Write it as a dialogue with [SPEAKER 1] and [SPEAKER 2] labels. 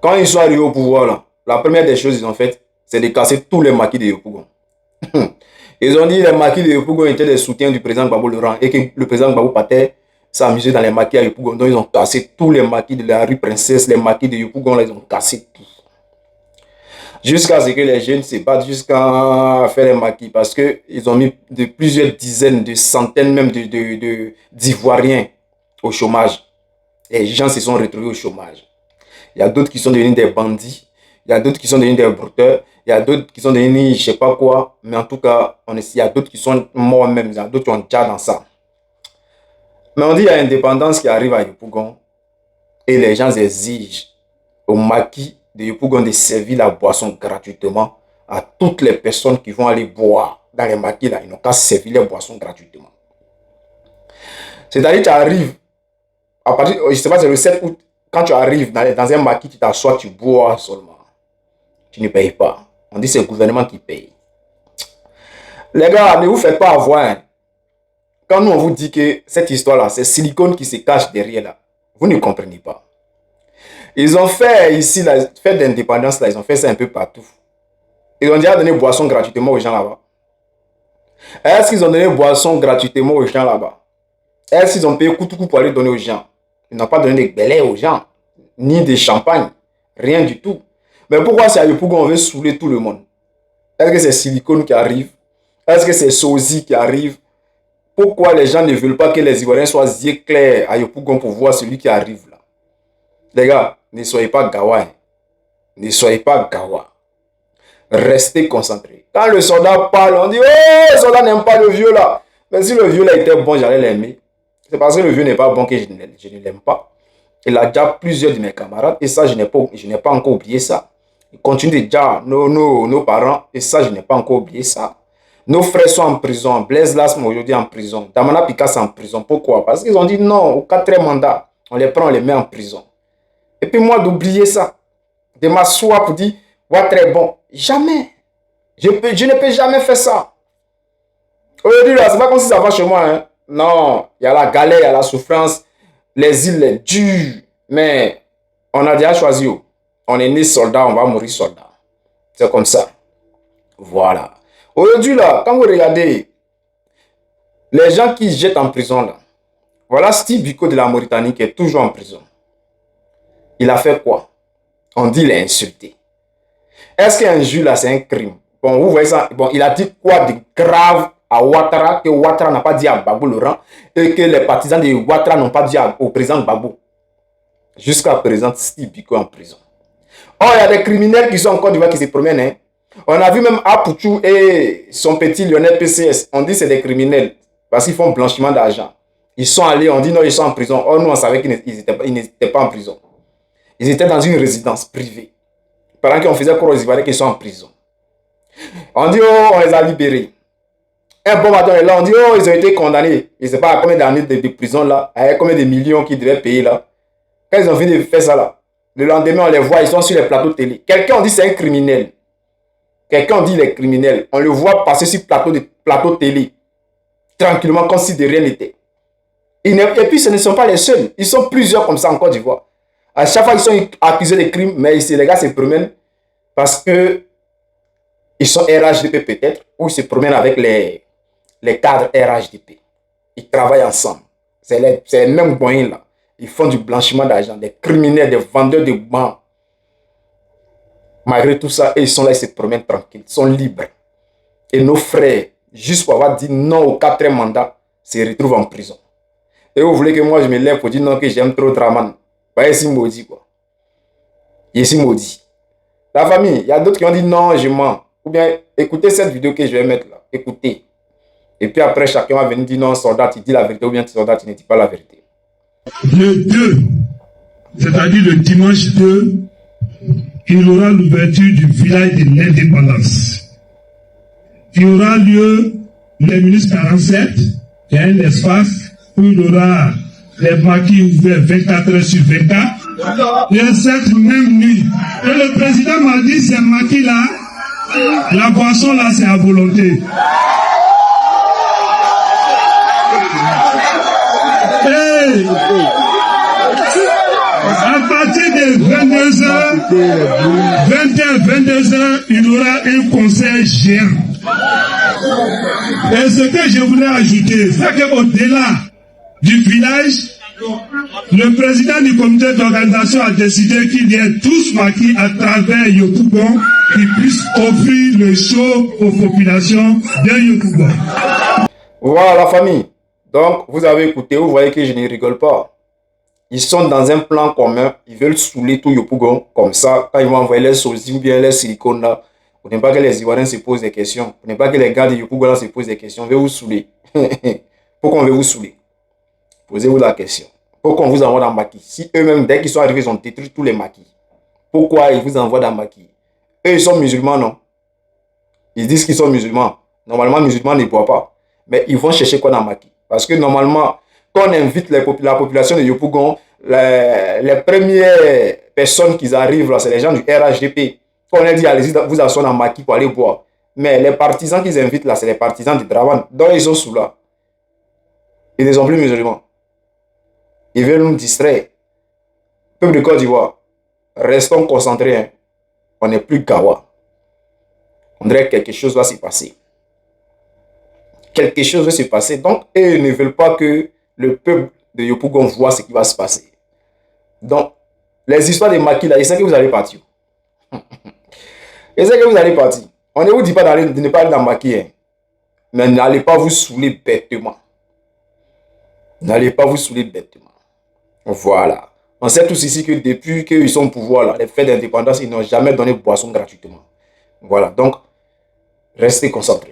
[SPEAKER 1] Quand ils sont arrivés au pouvoir, là, la première des choses qu'ils ont faites, c'est de casser tous les maquis de Yopougon. Ils ont dit que les maquis de Yopougon étaient des soutiens du président Gbagbo Laurent et que le président Gbagbo partait s'amuser dans les maquis à Yopougon. Donc ils ont cassé tous les maquis de la rue Princesse, les maquis de Yopougon, là, ils ont cassé tout. Jusqu'à ce que les jeunes se battent jusqu'à faire les maquis parce qu'ils ont mis de plusieurs dizaines, de centaines même d'Ivoiriens au chômage. Les gens se sont retrouvés au chômage. Il y a d'autres qui sont devenus des bandits. Il y a d'autres qui sont devenus des brouteurs. Il y a d'autres qui sont devenus je sais pas quoi. Mais en tout cas, il y a d'autres qui sont morts même. Il y a d'autres qui ont déjà dans ça. Mais on dit qu'il y a l'indépendance qui arrive à Yopougon. Et les gens exigent au maquis de Yopougon de servir la boisson gratuitement à toutes les personnes qui vont aller boire dans les maquis là. Ils n'ont qu'à servir les boissons gratuitement. C'est-à-dire que tu arrives, à partir, je ne sais pas, c'est le 7 août, quand tu arrives dans un maquis, tu t'assois, tu bois seulement. Tu ne payes pas. On dit que c'est le gouvernement qui paye. Les gars, ne vous faites pas avoir. Hein. Quand nous on vous dit que cette histoire-là, c'est silicone qui se cache derrière là, vous ne comprenez pas. Ils ont fait ici, la fête d'indépendance, là, ils ont fait ça un peu partout. Ils ont déjà donné boisson gratuitement aux gens là-bas. Est-ce qu'ils ont donné boisson gratuitement aux gens là-bas? Est-ce qu'ils ont payé coup pour aller donner aux gens? Ils n'ont pas donné de belets aux gens, ni de champagne, rien du tout. Mais pourquoi c'est à Yopougon on veut saouler tout le monde? Est-ce que c'est silicone qui arrive? Est-ce que c'est sosie qui arrive? Pourquoi les gens ne veulent pas que les Ivoiriens soient yeux clairs à Yopougon pour voir celui qui arrive là? Les gars, ne soyez pas gawa. Hein. Ne soyez pas gawa. Restez concentrés. Quand le soldat parle, on dit « Oh, le soldat n'aime pas le vieux là. » Mais si le vieux là était bon, j'allais l'aimer. C'est parce que le vieux n'est pas bon que je ne l'aime pas. Il a déjà plusieurs de mes camarades et ça, je n'ai pas encore oublié ça. Il continue de dire nos parents et ça, je n'ai pas encore oublié ça. Nos frères sont en prison. Blaise Lasme aujourd'hui en prison. Damana Picasso en prison. Pourquoi? Parce qu'ils ont dit non, au 4e mandat, on les prend, on les met en prison. Et puis moi, d'oublier ça, de m'asseoir pour dire, ouais, très bon. Jamais. Je ne peux jamais faire ça. Aujourd'hui, là, c'est pas comme si ça va chez moi. Hein. Non, il y a la galère, il y a la souffrance. Les îles, les dures. Mais on a déjà choisi. On est né soldat, on va mourir soldat. C'est comme ça. Voilà. Aujourd'hui, là, quand vous regardez les gens qui jettent en prison, là, voilà Steve Biko de la Mauritanie qui est toujours en prison. Il a fait quoi? On dit qu'il a insulté. Est-ce qu'un juge là, c'est un crime? Bon, vous voyez ça. Bon, il a dit quoi de grave à Ouattara, que Ouattara n'a pas dit à Gbagbo Laurent et que les partisans de Ouattara n'ont pas dit au président Gbagbo. Jusqu'à présent, Steve Biko en prison. Oh, il y a des criminels qui sont en Côte d'Ivoire qui se promènent. Hein? On a vu même Apouchou et son petit Lionel PCS. On dit que c'est des criminels parce qu'ils font blanchiment d'argent. Ils sont allés, on dit non, ils sont en prison. Oh, nous, on savait qu'ils n'étaient pas en prison. Ils étaient dans une résidence privée. Pendant qu'on faisait croire aux Ivoiriens qu'ils sont en prison. On dit, oh, on les a libérés. Un bon matin, là, on dit, oh, ils ont été condamnés. Je ne sais pas à combien d'années de prison là, à combien de millions qu'ils devaient payer là. Quand ils ont fini de faire ça là, le lendemain, on les voit, ils sont sur les plateaux de télé. Quelqu'un dit c'est un criminel. Quelqu'un dit il est criminel. On le voit passer sur plateau de télé. Tranquillement, comme si de rien n'était. Et puis, ce ne sont pas les seuls. Ils sont plusieurs comme ça en Côte d'Ivoire. À chaque fois, ils sont accusés de crimes, mais ici, les gars se promènent parce que ils sont RHDP peut-être, ou ils se promènent avec les cadres RHDP. Ils travaillent ensemble. C'est les mêmes moyens là. Ils font du blanchiment d'argent, des criminels, des vendeurs de bancs. Malgré tout ça, ils sont là, ils se promènent tranquilles, ils sont libres. Et nos frères, juste pour avoir dit non au 4e mandat, se retrouvent en prison. Et vous voulez que moi je me lève pour dire non, que j'aime trop Draman. Bah, ici maudit quoi. Ici maudit. La famille, il y a d'autres qui ont dit non, je mens. Ou bien écoutez cette vidéo que je vais mettre là. Écoutez. Et puis après, chacun va venir dire non, soldat, tu dis la vérité, ou bien soldat, tu ne dis pas la vérité.
[SPEAKER 2] Le 2, c'est-à-dire le dimanche 2, il y aura l'ouverture du village de l'indépendance. Il y aura lieu les minutes 47, il y a un espace où il y aura les maquis ouverts 24 heures sur 24. Et cette même nuit, et le président m'a dit, ces maquis-là, la boisson là, c'est à volonté. À partir de 22h, 21, 22 heures, il y aura un concert géant. Et ce que je voulais ajouter, c'est qu'au-delà du village, le président du comité d'organisation a décidé qu'il y ait tous maquis à travers Yopougon qui puissent offrir le show aux populations de Yopougon.
[SPEAKER 1] Voilà la famille. Donc, vous avez écouté, vous voyez que je ne rigole pas. Ils sont dans un plan commun, ils veulent saouler tout Yopougon. Comme ça, quand ils vont envoyer les sosie ou bien les silicones là, pour ne pas que les Ivoiriens se posent des questions, pour ne pas que les gars de Yopougon se posent des questions, on veut vous saouler. Pourquoi on veut vous saouler? Posez-vous la question. Pourquoi on vous envoie dans le maquis? Si eux-mêmes, dès qu'ils sont arrivés, ils ont détruit tous les maquis. Pourquoi ils vous envoient dans le maquis? Eux, ils sont musulmans, non? Ils disent qu'ils sont musulmans. Normalement, musulmans ne boivent pas. Mais ils vont chercher quoi dans le maquis? Parce que normalement, quand on invite la population de Yopougon, les premières personnes qui arrivent là, c'est les gens du RHDP. Quand on a dit, allez-y, vous asseoir dans le maquis pour aller boire. Mais les partisans qu'ils invitent là, c'est les partisans du Dravan. Donc, ils sont sous là. Ils ne sont plus musulmans. Ils veulent nous distraire. Peuple de Côte d'Ivoire, restons concentrés. Hein. On n'est plus Gawa. On dirait que quelque chose va se passer. Quelque chose va se passer. Donc, ils ne veulent pas que le peuple de Yopougon voit ce qui va se passer. Donc, les histoires de maquis là, je sais que vous allez partir. Je sais que vous allez partir. On ne vous dit pas de ne pas aller dans le maquis. Hein. Mais n'allez pas vous saouler bêtement. N'allez pas vous saouler bêtement. Voilà. On sait tous ici que depuis qu'ils sont au pouvoir, là, les fêtes d'indépendance, ils n'ont jamais donné boisson gratuitement. Voilà. Donc, restez concentrés.